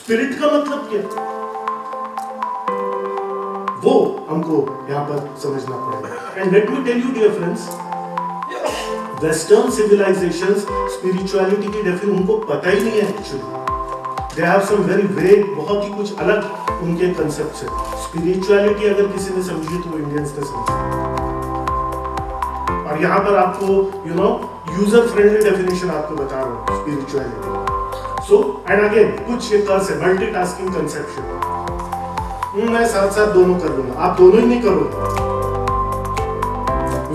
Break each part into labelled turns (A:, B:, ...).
A: Spirit का मतलब क्या, वो हमको यहाँ पर समझना पड़ेगा। And let me tell you dear friends, western civilisations spirituality की डेफिनेशन उनको पता ही नहीं है actually. They have some very vague, बहुत ही कुछ अलग उनके कंसेप्ट है। स्पिरिचुअलिटी अगर किसी ने समझी तो इंडियंस ने समझी। और यहाँ पर आपको you know user friendly definition आपको बता रहा हूँ स्पिरिचुअलिटी। सो एंड अगेन कुछ ये कर्स है, मल्टीटास्किंग कंसेप्शन। मैं साथ साथ दोनों कर लूंगा, आप दोनों ही नहीं करोगे।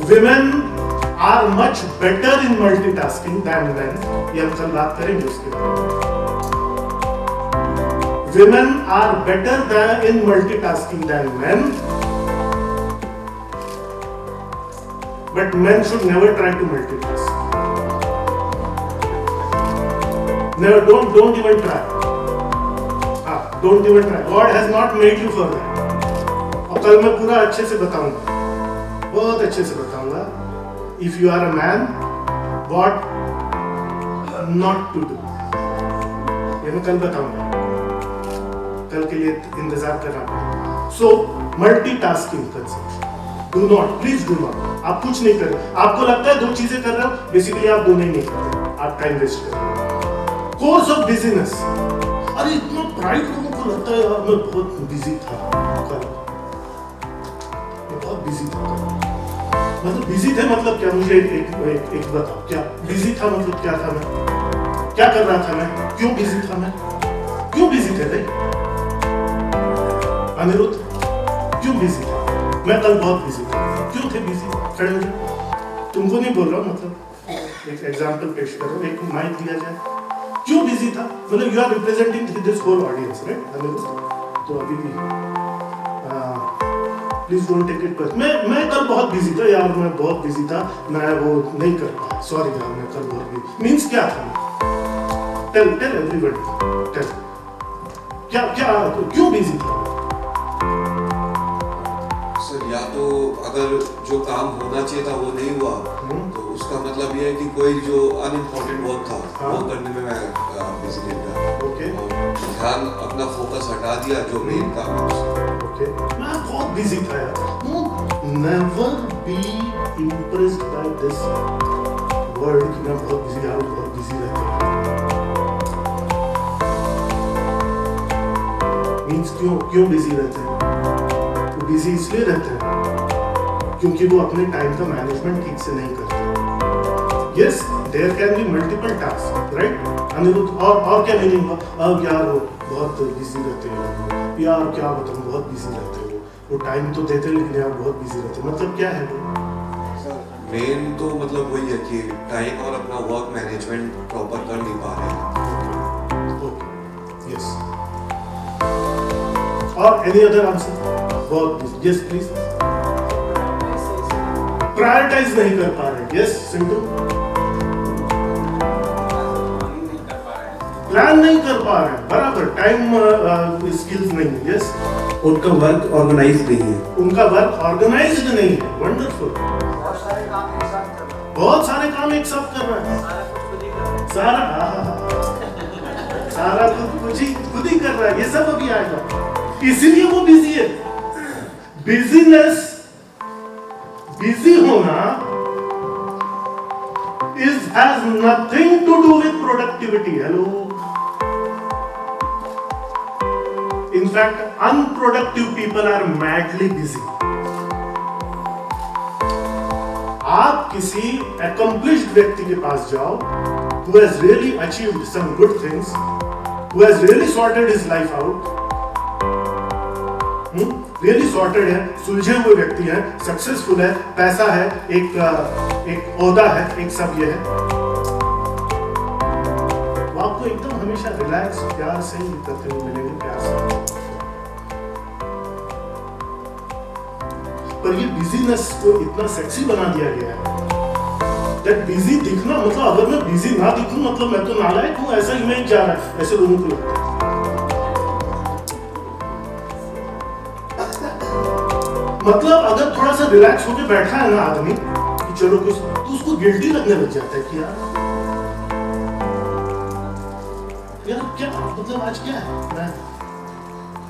A: Women are much better in multitasking than men, ये हम कल बात करेंगे उसके बारे में। Women are better than in multitasking than men, but men should never try to multitask. Never, don't even try. Don't even try. God has not made you for that. और कल मैं पूरा अच्छे से बताऊंगा, बहुत अच्छे से बताऊंगा. If you are a man, what not to do. ये मैं कल बताऊंगा. कल के लिए इंतजार करना पड़ेगा। So multitasking concept, do not, please do not. आप कुछ नहीं कर रहे, आपको लगता है दो चीजें कर रहे हो, बेसिकली आप दोनों ही नहीं कर रहे, आप टाइम वेस्ट कर रहे हो। कोर्स ऑफ बिजीनेस, अरे इतना प्राइड लोगों को लगता है यार मैं बहुत बिजी था कल, मैं बहुत बिजी था कल। मतलब बिजी थे मतलब क्या, मुझे एक बताओ, क्या बिजी था मतलब क्या था, मैं क्या कर रहा था, मैं क्यों बिजी था, मैं क्यों बिजी थे भाई अनिरुद्ध, क्यों बिजी था? मैं कल बहुत बिजी था, क्यों थे बिजी? खड़े हो जाओ, तुमको नहीं बोल रहा हूँ, मतलब एक एग्जांपल पेश कर रहा हूँ, एक माइक दिया जाए, क्यों बिजी था? मतलब you are representing this whole audience right Anirudh, तो अभी भी please don't take it personal. मैं कल बहुत बिजी था यार, मैं बहुत बिजी था, मैं वो नहीं कर पाया, सॉरी यार मैं कल बहुत बिजी। मींस क्या था? टेल एवरीबॉडी, टेल क्या क्या क्यों बिजी था?
B: सर या तो अगर जो काम होना चाहिए था वो नहीं हुआ, तो उसका मतलब ये है कि कोई जो अनइम्पोर्टेंट वर्क था वो करने में मैं बिजी था।
A: ओके,
B: ध्यान अपना फोकस हटा दिया जो मेन काम है।
A: ओके, मैं बहुत बिजी था यार। Never be impressed by this word कि मैं बहुत बिजी यार, बहुत बिजी रहता हूँ। मींस क्यों बिजी रहते हैं? बिजी इसलिए रहते हैं क्योंकि वो अपने टाइम का मैनेजमेंट ठीक से नहीं करते। Yes, there can be multiple task right Anirudh, और क्या मीनिंग हुआ? अब यार वो बहुत बिजी रहते हैं यार, क्या बताऊं बहुत बिजी रहते हैं, वो टाइम तो देते लेकिन यार बहुत बिजी रहते हैं, मतलब क्या है वो?
B: मेन तो मतलब वही है कि टाइम और अपना वर्क मैनेजमेंट प्रॉपर कर नहीं पा रहे हैं।
A: ओके, यस, और एनी अदर आंसर? बहुत यस प्लीज। प्रायोरिटाइज नहीं कर पा रहे, यस सिंटू। प्लान नहीं कर पा रहे, बराबर, टाइम स्किल्स नहीं है, यस।
C: उनका वर्क ऑर्गेनाइज्ड नहीं है,
A: उनका वर्क ऑर्गेनाइज्ड नहीं है, वंडरफुल। बहुत सारे काम एक साथ कर रहा है, सारा खुद ही कर रहा है, ये सब अभी आएगा, इसीलिए वो बिजी है। बिजीनेस, बिजी होना has nothing to do with productivity. Hello. In fact, unproductive people are madly busy. आप किसी accomplished व्यक्ति के पास जाओ, who has really achieved some good things, who has really sorted his life out, really sorted है, सुलझे हुए व्यक्ति है, successful है, पैसा है, एक ओहदा है, एक सब ये है, वो आपको एकदम हमेशा रिलैक्स प्यार से ही करते हुए मिलेंगे, प्यार से। पर ये बिजीनेस को इतना सेक्सी बना दिया गया है दैट बिजी दिखना मतलब, अगर मैं बिजी ना दिखूं मतलब मैं तो नालायक हूं, ऐसा इमेज जा रहा है, ऐसे लोगों को लगता है। मतलब अगर थोड़ा सा रिलैक्स होकर बैठा है ना आदमी कि चलो कुछ, तो उसको गिल्टी लगने लग जाता है कि यार यार क्या मतलब आज क्या है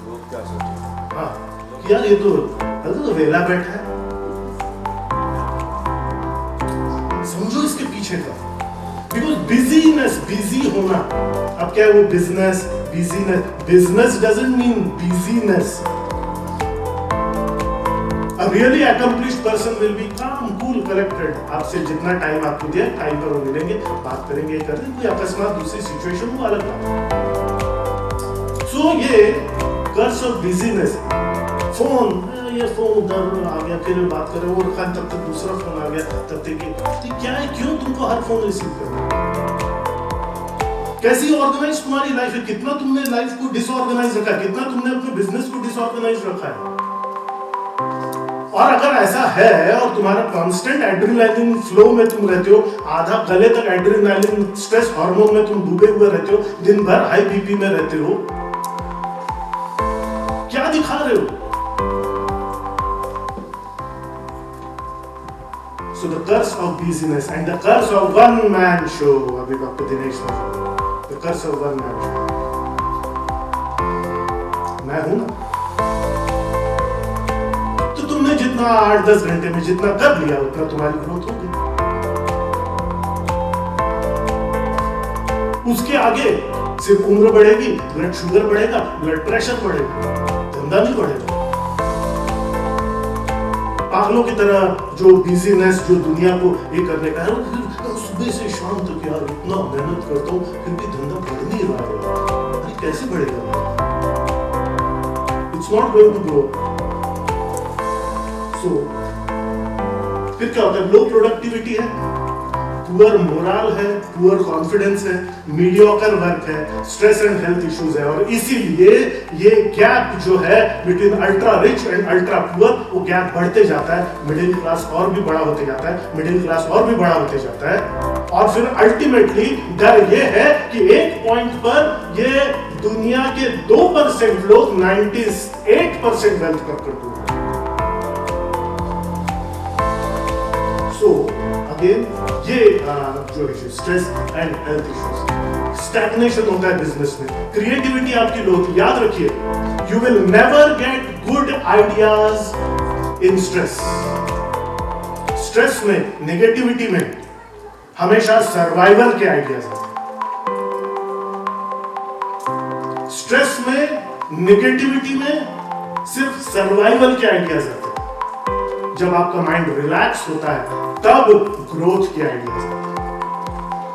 B: लोग क्या सोचेंगे?
A: हाँ यार ये तो वेला बैठा है। समझो इसके पीछे का, बिकॉज बिजी होना, अब क्या है वो business doesn't mean business. A really accomplished person will be calm, cool, collected. आपसे जितना टाइम आपको दिया टाइम पर वो मिलेंगे, बात करेंगे, कर देंगे, कोई अकस्मात दूसरी सिचुएशन वो अलग बात। सो ये कर्स ऑफ बिजीनेस, ये फोन उधर आ गया, फिर बात कर रहे हो, तब तक दूसरा फोन आ गया, तब तक क्या है, क्यों तुमको हर फोन रिसीव करना? कैसी ऑर्गेनाइज तुम्हारी लाइफ है, कितना तुमने लाइफ को डिसऑर्गेनाइज रखा है, कितना तुमने अपने बिजनेस को डिसऑर्गेनाइज रखा है। और अगर ऐसा है और तुम्हारा कांस्टेंट एड्रेनालिन फ्लो में तुम रहते हो, आधा गले तक एड्रेनालिन स्ट्रेस हार्मोन में तुम डूबे हुए रहते हो, दिन भर हाई बीपी में रहते हो, क्या दिखा रहे हो? So the curse of busyness and the curse of one man show, अभी डॉक्टर दिनेश ने, the curse of one man show, मैं हूं ना। तो तुमने जितना 8-10 घंटे में जितना कर लिया उतना तुम्हारी ग्रोथ होगी। उसके आगे सिर्फ उम्र बढ़ेगी, ब्लड शुगर बढ़ेगा, ब्लड प्रेशर बढ़ेगा, धंधा नहीं बढ़ेगा। पागलों की तरह जो बिजीनेस, जो दुनिया को ये करने का है, सुबह से शाम तक यार इतना मेहनत करता हूँ फिर भी धंधा बढ़ नहीं रहा है, अरे कैसे बढ़ेगा? It's not going to grow. So फिर क्या होता है? लो प्रोडक्टिविटी है, पुअर मोरल है, पुअर कॉन्फिडेंस है, मीडियोकर वर्क है, स्ट्रेस एंड हेल्थ इश्यूज है। और इसीलिए ये गैप जो है between ultra rich and ultra poor, वो गैप बढ़ते जाता है, मिडिल क्लास और भी बड़ा होते जाता है, मिडिल क्लास और भी बड़ा होते जाता है। और फिर अल्टीमेटली डर ये है कि एक पॉइंट पर ये दुनिया के 2% लोग 98% वेल्थ कर दूंगे। सो अगेन ये जो issue stress and health issues, stagnation होता है बिजनेस में, क्रिएटिविटी आपकी लो होती है। याद रखिए, you will never get good ideas in stress. Stress में, नेगेटिविटी में हमेशा सर्वाइवल के आइडियाज आते हैं। स्ट्रेस में, नेगेटिविटी में सिर्फ सर्वाइवल के आइडियाज आते हैं। जब आपका माइंड रिलैक्स होता है तब ग्रोथ के आइडियाज आते हैं।